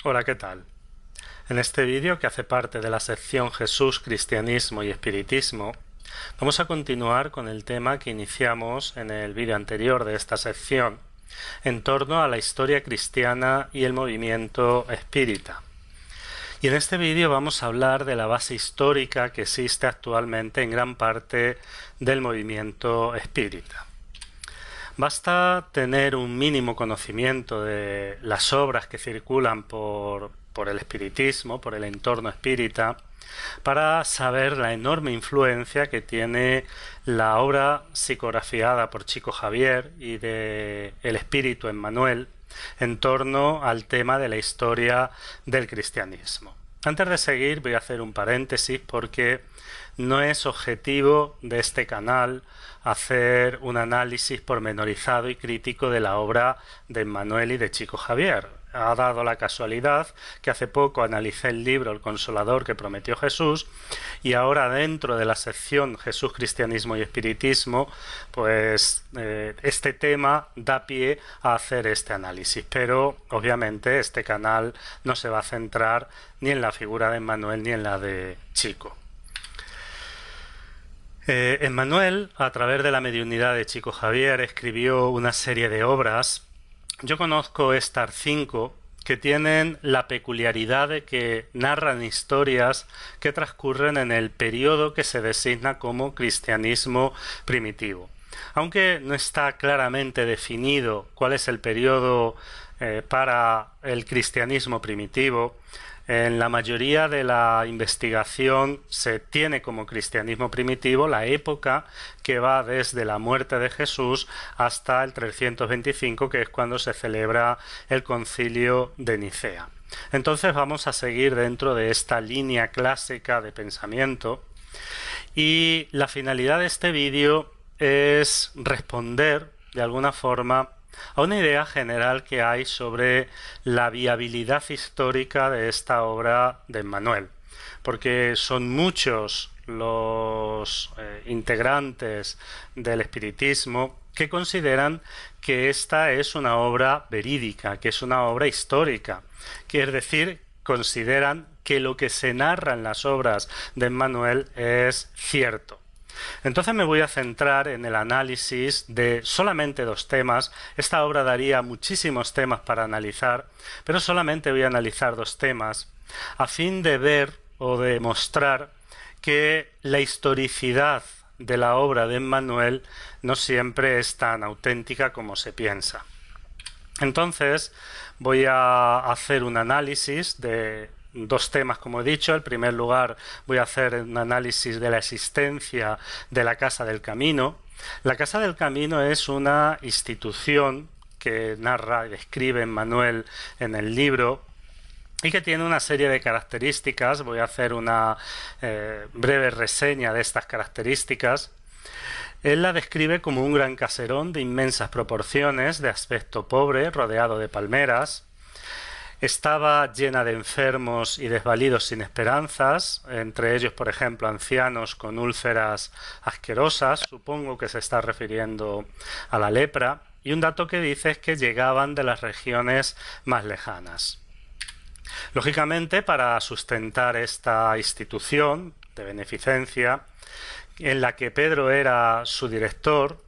Hola, ¿qué tal? En este vídeo, que hace parte de la sección Jesús, Cristianismo y Espiritismo, vamos a continuar con el tema que iniciamos en el vídeo anterior de esta sección, en torno a la historia cristiana y el movimiento espírita. Y en este vídeo vamos a hablar de la base histórica que existe actualmente en gran parte del movimiento espírita. Basta tener un mínimo conocimiento de las obras que circulan por el espiritismo, por el entorno espírita, para saber la enorme influencia que tiene la obra psicografiada por Chico Xavier y de El Espíritu Emmanuel en torno al tema de la historia del cristianismo. Antes de seguir voy a hacer un paréntesis porque no es objetivo de este canal hacer un análisis pormenorizado y crítico de la obra de Emmanuel y de Chico Xavier. Ha dado la casualidad que hace poco analicé el libro El Consolador que prometió Jesús y ahora dentro de la sección Jesús, Cristianismo y Espiritismo, pues este tema da pie a hacer este análisis. Pero obviamente este canal no se va a centrar ni en la figura de Emmanuel ni en la de Chico. Emmanuel, a través de la mediunidad de Chico Xavier, escribió una serie de obras. Yo conozco estas 5 que tienen la peculiaridad de que narran historias que transcurren en el periodo que se designa como cristianismo primitivo. Aunque no está claramente definido cuál es el periodo para el cristianismo primitivo, en la mayoría de la investigación se tiene como cristianismo primitivo la época que va desde la muerte de Jesús hasta el 325, que es cuando se celebra el Concilio de Nicea. Entonces vamos a seguir dentro de esta línea clásica de pensamiento y la finalidad de este vídeo es responder de alguna forma a una idea general que hay sobre la viabilidad histórica de esta obra de Emmanuel, porque son muchos los integrantes del espiritismo que consideran que esta es una obra verídica, que es una obra histórica, que es decir, consideran que lo que se narra en las obras de Emmanuel es cierto. Entonces me voy a centrar en el análisis de solamente 2 temas. Esta obra daría muchísimos temas para analizar, pero solamente voy a analizar 2 temas a fin de ver o de mostrar que la historicidad de la obra de Emmanuel no siempre es tan auténtica como se piensa. Entonces voy a hacer un análisis de 2 temas, como he dicho. En primer lugar, voy a hacer un análisis de la existencia de la Casa del Camino. La Casa del Camino es una institución que narra y describe Emmanuel en el libro y que tiene una serie de características. Voy a hacer una breve reseña de estas características. Él la describe como un gran caserón de inmensas proporciones, de aspecto pobre, rodeado de palmeras. Estaba llena de enfermos y desvalidos sin esperanzas, entre ellos, por ejemplo, ancianos con úlceras asquerosas. Supongo que se está refiriendo a la lepra. Y un dato que dice es que llegaban de las regiones más lejanas. Lógicamente, para sustentar esta institución de beneficencia, en la que Pedro era su director,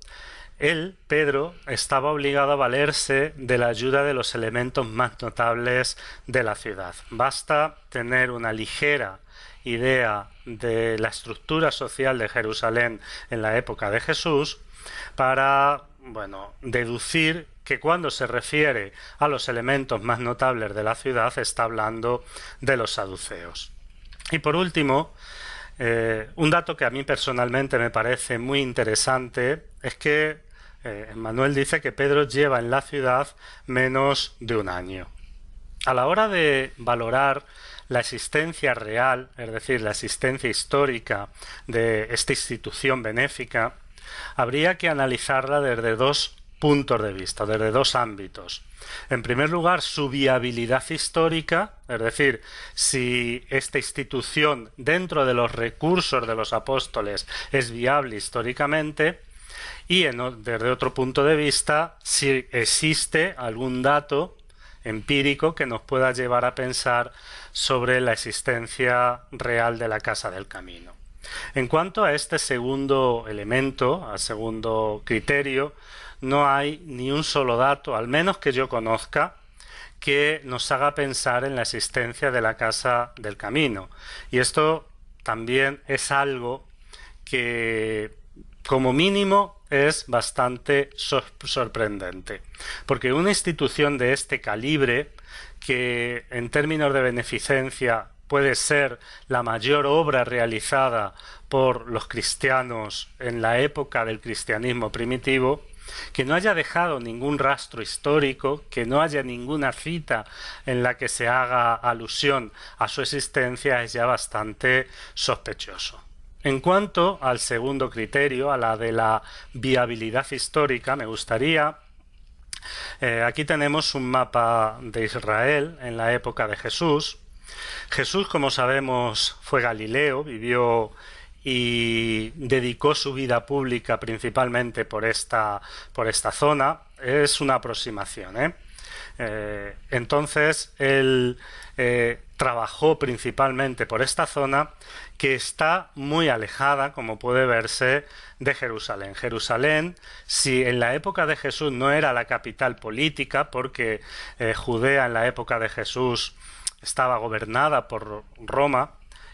él, Pedro, estaba obligado a valerse de la ayuda de los elementos más notables de la ciudad. Basta tener una ligera idea de la estructura social de Jerusalén en la época de Jesús para, deducir que cuando se refiere a los elementos más notables de la ciudad está hablando de los saduceos. Y por último, un dato que a mí personalmente me parece muy interesante es que Emmanuel dice que Pedro lleva en la ciudad menos de 1 año. A la hora de valorar la existencia real, es decir, la existencia histórica de esta institución benéfica, habría que analizarla desde 2 puntos de vista, desde 2 ámbitos. En primer lugar, su viabilidad histórica, es decir, si esta institución dentro de los recursos de los apóstoles es viable históricamente, y desde otro punto de vista, si existe algún dato empírico que nos pueda llevar a pensar sobre la existencia real de la Casa del Camino. En cuanto a este segundo elemento, al segundo criterio, no hay ni un solo dato, al menos que yo conozca, que nos haga pensar en la existencia de la Casa del Camino. Y esto también es algo que, como mínimo, es bastante sorprendente. Porque una institución de este calibre, que en términos de beneficencia puede ser la mayor obra realizada por los cristianos en la época del cristianismo primitivo, que no haya dejado ningún rastro histórico, que no haya ninguna cita en la que se haga alusión a su existencia, es ya bastante sospechoso. En cuanto al segundo criterio, a la de la viabilidad histórica, me gustaría... aquí tenemos un mapa de Israel en la época de Jesús. Jesús, como sabemos, fue Galileo, vivió y dedicó su vida pública principalmente por esta zona. Es una aproximación, entonces él trabajó principalmente por esta zona, que está muy alejada, como puede verse, de Jerusalén. Jerusalén, si en la época de Jesús no era la capital política, porque Judea en la época de Jesús estaba gobernada por Roma,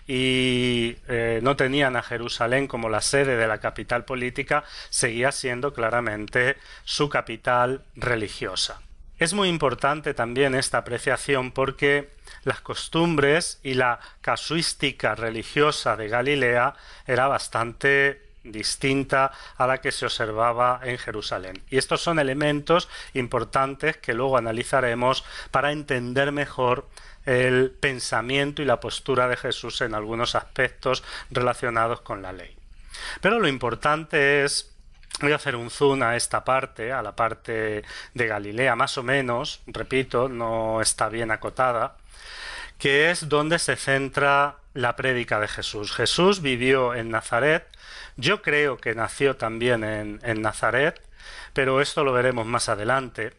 y no tenían a Jerusalén como la sede de la capital política, seguía siendo claramente su capital religiosa. Es muy importante también esta apreciación porque las costumbres y la casuística religiosa de Galilea era bastante distinta a la que se observaba en Jerusalén. Y estos son elementos importantes que luego analizaremos para entender mejor el pensamiento y la postura de Jesús en algunos aspectos relacionados con la ley. Pero lo importante es, voy a hacer un zoom a esta parte, a la parte de Galilea, más o menos, repito, no está bien acotada, que es donde se centra la prédica de Jesús. Jesús vivió en Nazaret, yo creo que nació también en Nazaret, pero esto lo veremos más adelante.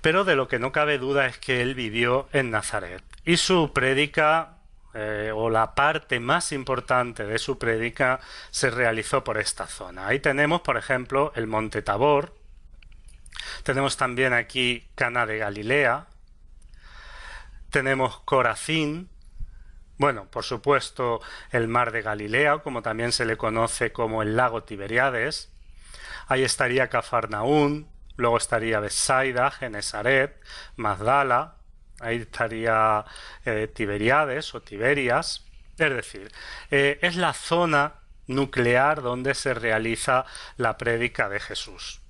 Pero de lo que no cabe duda es que él vivió en Nazaret. Y su prédica, o la parte más importante de su prédica, se realizó por esta zona. Ahí tenemos, por ejemplo, el Monte Tabor. Tenemos también aquí Caná de Galilea. Tenemos Corazín. Bueno, por supuesto, el Mar de Galilea, como también se le conoce como el lago Tiberíades. Ahí estaría Cafarnaún. Luego estaría Betsaida, Genesaret, Magdala, ahí estaría Tiberíades o Tiberias. Es decir, es la zona nuclear donde se realiza la prédica de Jesús.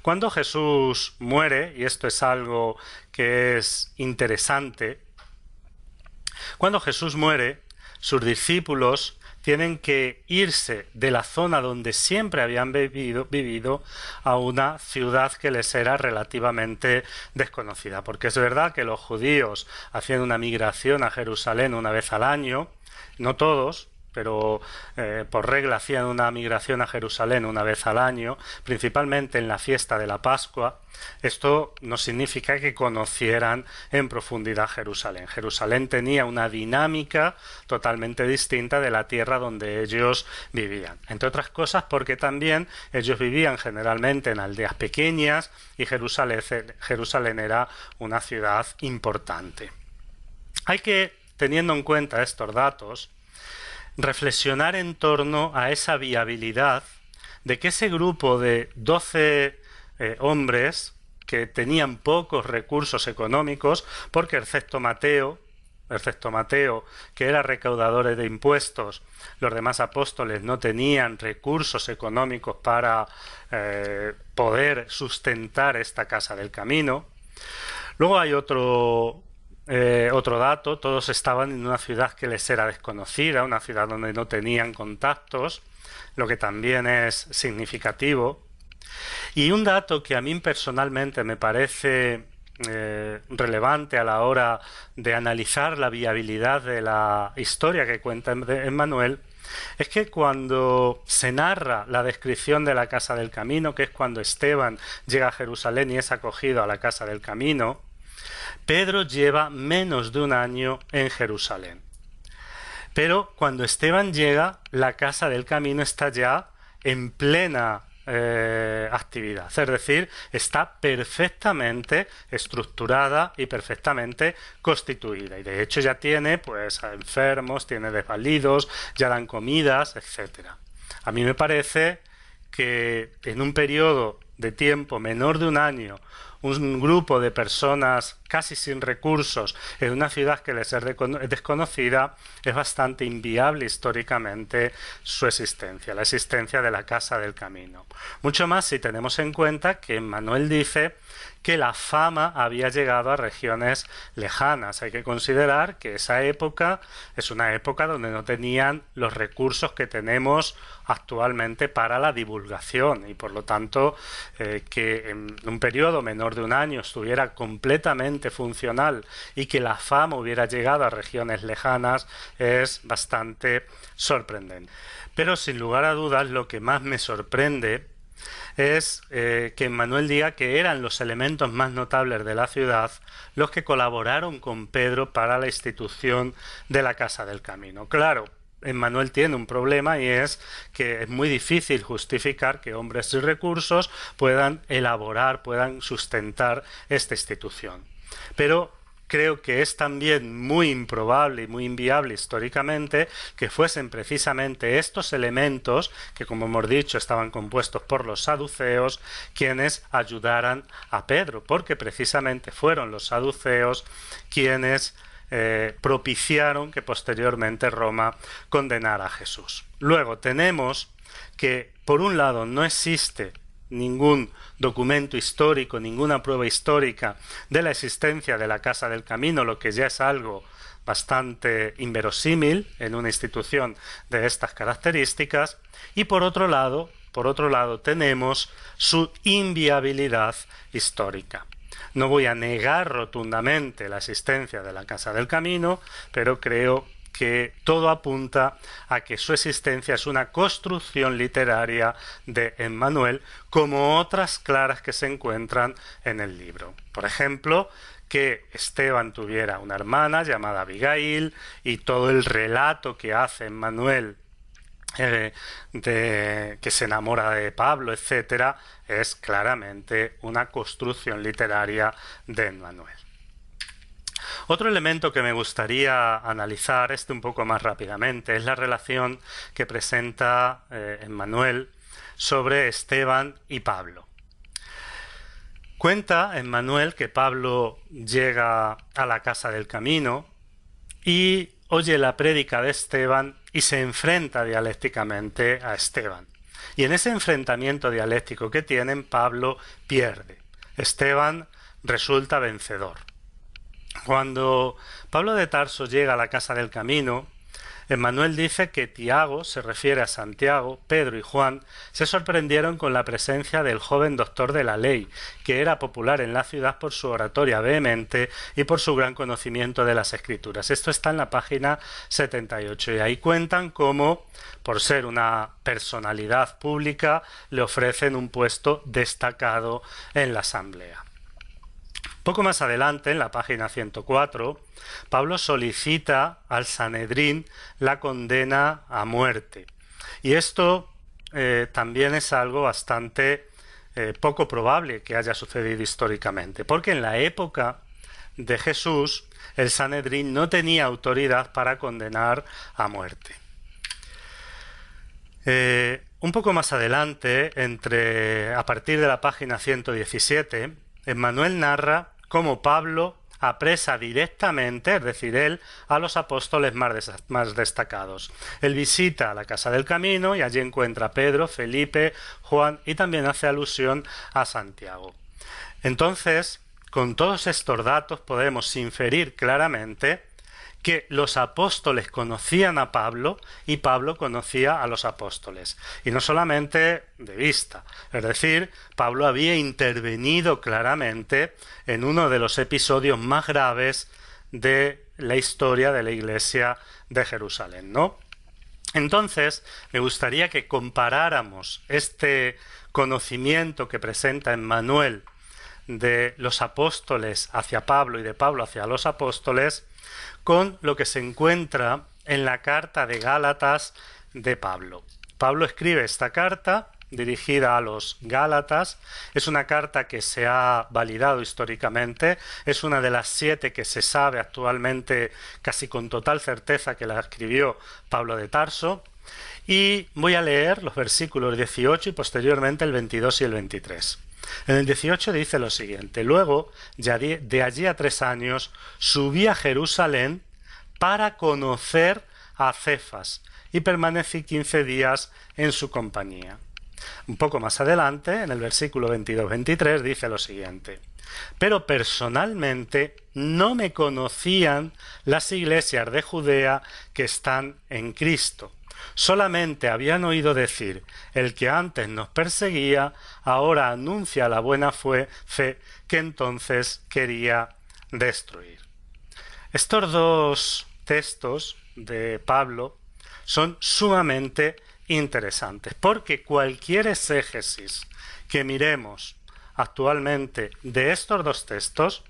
Cuando Jesús muere, y esto es algo que es interesante, cuando Jesús muere, sus discípulos tienen que irse de la zona donde siempre habían vivido a una ciudad que les era relativamente desconocida. Porque es verdad que los judíos hacían una migración a Jerusalén una vez al año, no todos, pero por regla hacían una migración a Jerusalén una vez al año, principalmente en la fiesta de la Pascua. Esto no significa que conocieran en profundidad Jerusalén. Jerusalén tenía una dinámica totalmente distinta de la tierra donde ellos vivían. Entre otras cosas porque también ellos vivían generalmente en aldeas pequeñas y Jerusalén era una ciudad importante. Hay que, teniendo en cuenta estos datos, reflexionar en torno a esa viabilidad de que ese grupo de 12 hombres que tenían pocos recursos económicos, porque excepto Mateo, que era recaudador de impuestos, los demás apóstoles no tenían recursos económicos para poder sustentar esta casa del camino. Luego hay otro dato, todos estaban en una ciudad que les era desconocida, una ciudad donde no tenían contactos, lo que también es significativo. Y un dato que a mí personalmente me parece relevante a la hora de analizar la viabilidad de la historia que cuenta Emmanuel, es que cuando se narra la descripción de la Casa del Camino, que es cuando Esteban llega a Jerusalén y es acogido a la Casa del Camino, Pedro lleva menos de un año en Jerusalén. Pero cuando Esteban llega, la Casa del Camino está ya en plena actividad. Es decir, está perfectamente estructurada y perfectamente constituida. Y de hecho ya tiene pues a enfermos, tiene desvalidos, ya dan comidas, etcétera. A mí me parece que en un periodo de tiempo menor de un año, un grupo de personas casi sin recursos en una ciudad que les es desconocida, es bastante inviable históricamente su existencia, la existencia de la Casa del Camino. Mucho más si tenemos en cuenta que Emmanuel dice que la fama había llegado a regiones lejanas. Hay que considerar que esa época es una época donde no tenían los recursos que tenemos actualmente para la divulgación y por lo tanto que en un periodo menor de un año estuviera completamente funcional y que la fama hubiera llegado a regiones lejanas es bastante sorprendente. Pero sin lugar a dudas lo que más me sorprende es que Emmanuel diga que eran los elementos más notables de la ciudad los que colaboraron con Pedro para la institución de la Casa del Camino. Claro, Emmanuel tiene un problema y es que es muy difícil justificar que hombres sin recursos puedan elaborar, puedan sustentar esta institución. Pero creo que es también muy improbable y muy inviable históricamente que fuesen precisamente estos elementos, que como hemos dicho estaban compuestos por los saduceos, quienes ayudaran a Pedro, porque precisamente fueron los saduceos quienes propiciaron que posteriormente Roma condenara a Jesús. Luego tenemos que, por un lado, no existe ningún documento histórico, ninguna prueba histórica de la existencia de la Casa del Camino, lo que ya es algo bastante inverosímil en una institución de estas características, y por otro lado tenemos su inviabilidad histórica. No voy a negar rotundamente la existencia de la Casa del Camino, pero creo que todo apunta a que su existencia es una construcción literaria de Emmanuel, como otras claras que se encuentran en el libro. Por ejemplo, que Esteban tuviera una hermana llamada Abigail, y todo el relato que hace Emmanuel de que se enamora de Pablo, etcétera, es claramente una construcción literaria de Emmanuel. Otro elemento que me gustaría analizar un poco más rápidamente es la relación que presenta Emmanuel sobre Esteban y Pablo. Cuenta Emmanuel que Pablo llega a la Casa del Camino y oye la prédica de Esteban y se enfrenta dialécticamente a Esteban. Y en ese enfrentamiento dialéctico que tienen, Pablo pierde. Esteban resulta vencedor. Cuando Pablo de Tarso llega a la Casa del Camino, Emmanuel dice que Tiago, se refiere a Santiago, Pedro y Juan, se sorprendieron con la presencia del joven doctor de la ley, que era popular en la ciudad por su oratoria vehemente y por su gran conocimiento de las Escrituras. Esto está en la página 78 y ahí cuentan cómo, por ser una personalidad pública, le ofrecen un puesto destacado en la asamblea. Poco más adelante, en la página 104, Pablo solicita al Sanedrín la condena a muerte. Y esto también es algo bastante poco probable que haya sucedido históricamente, porque en la época de Jesús el Sanedrín no tenía autoridad para condenar a muerte. Un poco más adelante, a partir de la página 117, Emmanuel narra cómo Pablo apresa directamente, es decir, él, a los apóstoles más destacados. Él visita la Casa del Camino y allí encuentra a Pedro, Felipe, Juan y también hace alusión a Santiago. Entonces, con todos estos datos podemos inferir claramente que los apóstoles conocían a Pablo y Pablo conocía a los apóstoles. Y no solamente de vista, es decir, Pablo había intervenido claramente en uno de los episodios más graves de la historia de la Iglesia de Jerusalén, ¿no? Entonces, me gustaría que comparáramos este conocimiento que presenta Emmanuel de los apóstoles hacia Pablo y de Pablo hacia los apóstoles con lo que se encuentra en la carta de Gálatas de Pablo. Pablo escribe esta carta dirigida a los Gálatas. Es una carta que se ha validado históricamente, es una de las 7 que se sabe actualmente casi con total certeza que la escribió Pablo de Tarso, y voy a leer los versículos 18 y posteriormente el 22 y el 23. En el 18 dice lo siguiente: luego, ya de allí a 3 años, subí a Jerusalén para conocer a Cefas y permanecí 15 días en su compañía. Un poco más adelante, en el versículo 22-23, dice lo siguiente: pero personalmente no me conocían las iglesias de Judea que están en Cristo. Solamente habían oído decir: el que antes nos perseguía, ahora anuncia la buena fe que entonces quería destruir. Estos 2 textos de Pablo son sumamente interesantes, porque cualquier exégesis que miremos actualmente de estos 2 textos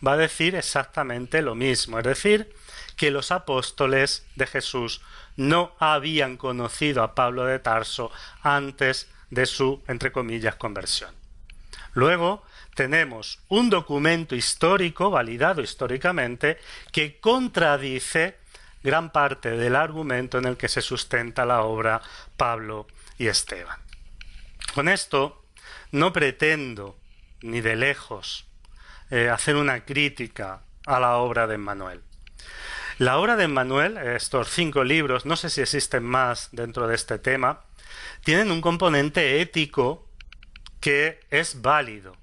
va a decir exactamente lo mismo, es decir, que los apóstoles de Jesús no habían conocido a Pablo de Tarso antes de su, entre comillas, conversión. Luego tenemos un documento histórico, validado históricamente, que contradice gran parte del argumento en el que se sustenta la obra Pablo y Esteban. Con esto no pretendo ni de lejos hacer una crítica a la obra de Emmanuel. La obra de Emmanuel, estos 5 libros, no sé si existen más dentro de este tema, tienen un componente ético que es válido.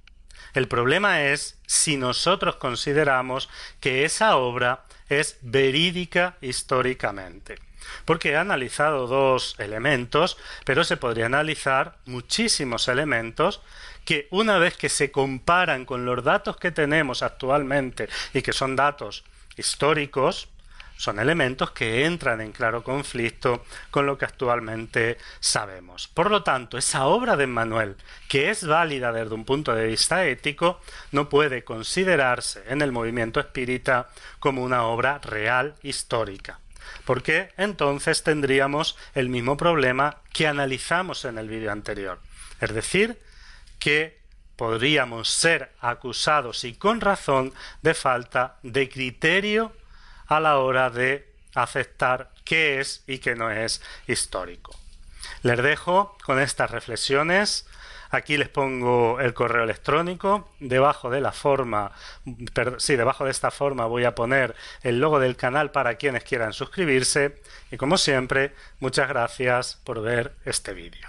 El problema es si nosotros consideramos que esa obra es verídica históricamente. Porque he analizado 2 elementos, pero se podría analizar muchísimos elementos que, una vez que se comparan con los datos que tenemos actualmente y que son datos históricos, son elementos que entran en claro conflicto con lo que actualmente sabemos. Por lo tanto, esa obra de Emmanuel, que es válida desde un punto de vista ético, no puede considerarse en el movimiento espírita como una obra real histórica, porque entonces tendríamos el mismo problema que analizamos en el vídeo anterior, es decir, que podríamos ser acusados, y con razón, de falta de criterio a la hora de aceptar qué es y qué no es histórico. Les dejo con estas reflexiones. Aquí les pongo el correo electrónico. Debajo de esta forma voy a poner el logo del canal para quienes quieran suscribirse. Y como siempre, muchas gracias por ver este vídeo.